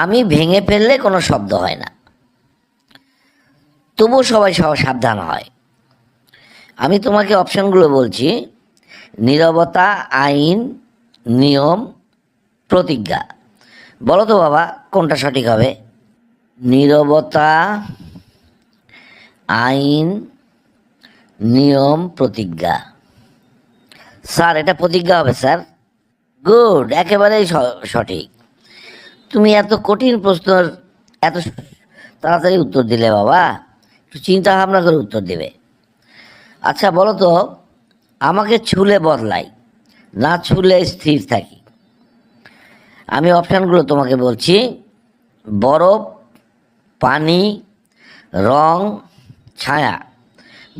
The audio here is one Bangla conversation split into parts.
আমি ভেঙে ফেললে কোনো শব্দ হয় না, তবুও সবাই সাবধান হয়। আমি তোমাকে অপশানগুলো বলছি: নীরবতা, আইন, নিয়ম, প্রতিজ্ঞা। বলো তো বাবা, কোনটা সঠিক হবে? নীরবতা, আইন, নিয়ম, প্রতিজ্ঞা। স্যার, এটা প্রতিজ্ঞা হবে স্যার। গুড, একেবারেই সঠিক। তুমি এত কঠিন প্রশ্নের এত তাড়াতাড়ি উত্তর দিলে বাবা, একটু চিন্তা ভাবনা করে উত্তর দেবে। আচ্ছা বলো তো, আমাকে ছুলে বদলাই, না ছুলে স্থির থাকি। আমি অপশানগুলো তোমাকে বলছি: বরফ, পানি, রং, ছায়া।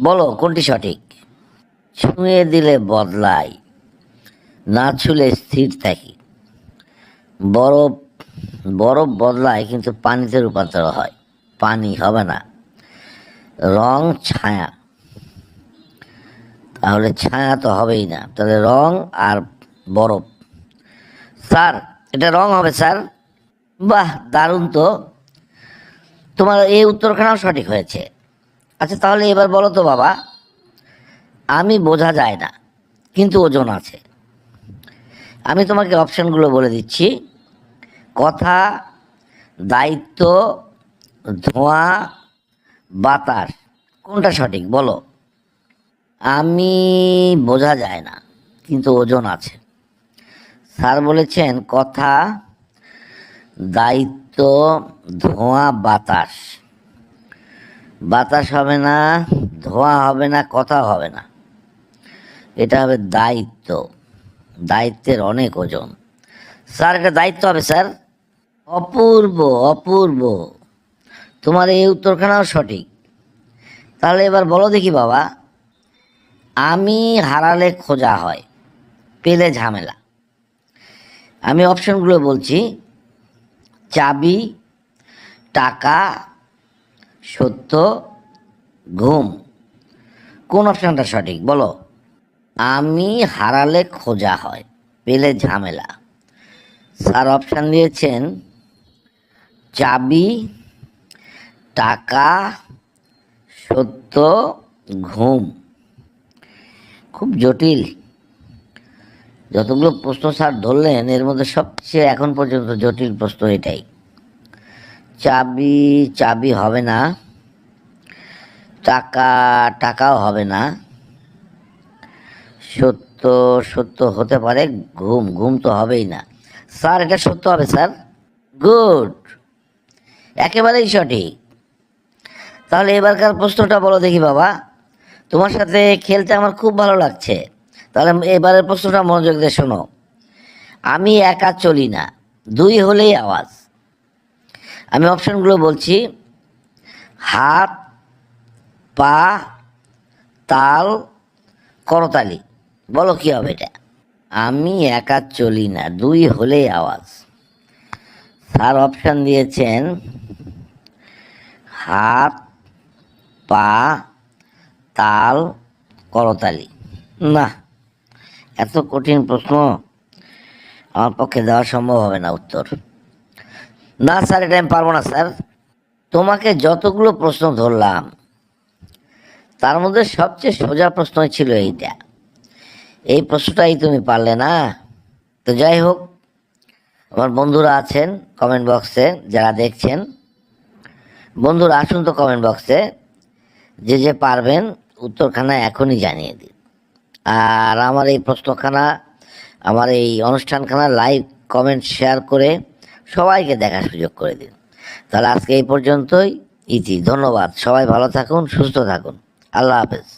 বলো কোনটি সঠিক? ছুঁয়ে দিলে বদলাই, না ছুলে স্থির থাকি। বরফ বরফ বদলায় কিন্তু পানিতে রূপান্তর হয়, পানি হবে না। রং, ছায়া, তাহলে ছায়া তো হবেই না, তাহলে রং আর বরফ। স্যার, এটা রং হবে স্যার। বাহ, দারুণ তো, তোমার এই উত্তরখানাও সঠিক হয়েছে। আচ্ছা তাহলে এবার বলো তো বাবা, আমি বোঝা যায় না কিন্তু ওজন আছে। আমি তোমাকে অপশানগুলো বলে দিচ্ছি: কথা, দায়িত্ব, ধোঁয়া, বাতাস। কোনটা সঠিক বলো? আমি বোঝা যায় না কিন্তু ওজন আছে। স্যার বলেছেন কথা, দায়িত্ব, ধোঁয়া, বাতাস। বাতাস হবে না, ধোঁয়া হবে না, কথা হবে না, এটা হবে দায়িত্ব। দায়িত্বের অনেক ওজন। স্যার, এটা দায়িত্ব হবে স্যার। অপূর্ব, অপূর্ব, তোমার এই উত্তরখানাও সঠিক। তাহলে এবার বলো দেখি বাবা, আমি হারালে খোঁজা হয়, পেলে ঝামেলা। আমি অপশনগুলো বলছি: চাবি, টাকা, সত্য, ঘুম। কোন অপশানটা সঠিক বলো? আমি হারালে খোঁজা হয়, পেলে ঝামেলা। স্যার অপশান দিয়েছেন চাবি, টাকা, সত্য, ঘুম। খুব জটিল। যতগুলো প্রশ্ন স্যার ধরলেন এর মধ্যে সবচেয়ে এখন পর্যন্ত জটিল প্রশ্ন এটাই। চাবি, চাবি হবে না। টাকা, টাকাও হবে না। সত্য, সত্য হতে পারে। ঘুম, ঘুম তো হবেই না। স্যার, এটা সত্য হবে স্যার। গুড, একেবারেই সঠিক। তাহলে এবারকার প্রশ্নটা বলো দেখি বাবা, তোমার সাথে খেলতে আমার খুব ভালো লাগছে। তাহলে এবারের প্রশ্নটা মনোযোগ দিয়ে শোনো। আমি একা চলি না, দুই হলেই আওয়াজ। আমি অপশনগুলো বলছি: হাত, পা, তাল, করতালি। বলো কি হবে এটা? আমি একা চলি না, দুই হলেই আওয়াজ। স্যার অপশান দিয়েছেন হাত, পা, তাল, করতালি। না, এত কঠিন প্রশ্ন আমার পক্ষে দেওয়া সম্ভব হবে না উত্তর। না স্যার, এটা আমি পারবো না স্যার। তোমাকে যতগুলো প্রশ্ন ধরলাম তার মধ্যে সবচেয়ে সোজা প্রশ্ন ছিল এইটা। এই প্রশ্নটাই তুমি পারলে না। তো যাই হোক, আমার বন্ধুরা আছেন কমেন্ট বক্সে, যারা দেখছেন, বন্ধুরা আসুন তো কমেন্ট বক্সে, যে যে পারবেন উত্তরখানা এখনই জানিয়ে দিন। আর আমার এই প্রশ্নখানা, আমার এই অনুষ্ঠানখানা লাইভ কমেন্ট শেয়ার করে সবাইকে দেখার সুযোগ করে দিন। তাহলে আজকে এই পর্যন্তই ইতি। ধন্যবাদ। সবাই ভালো থাকুন, সুস্থ থাকুন। আল্লাহ হাফেজ।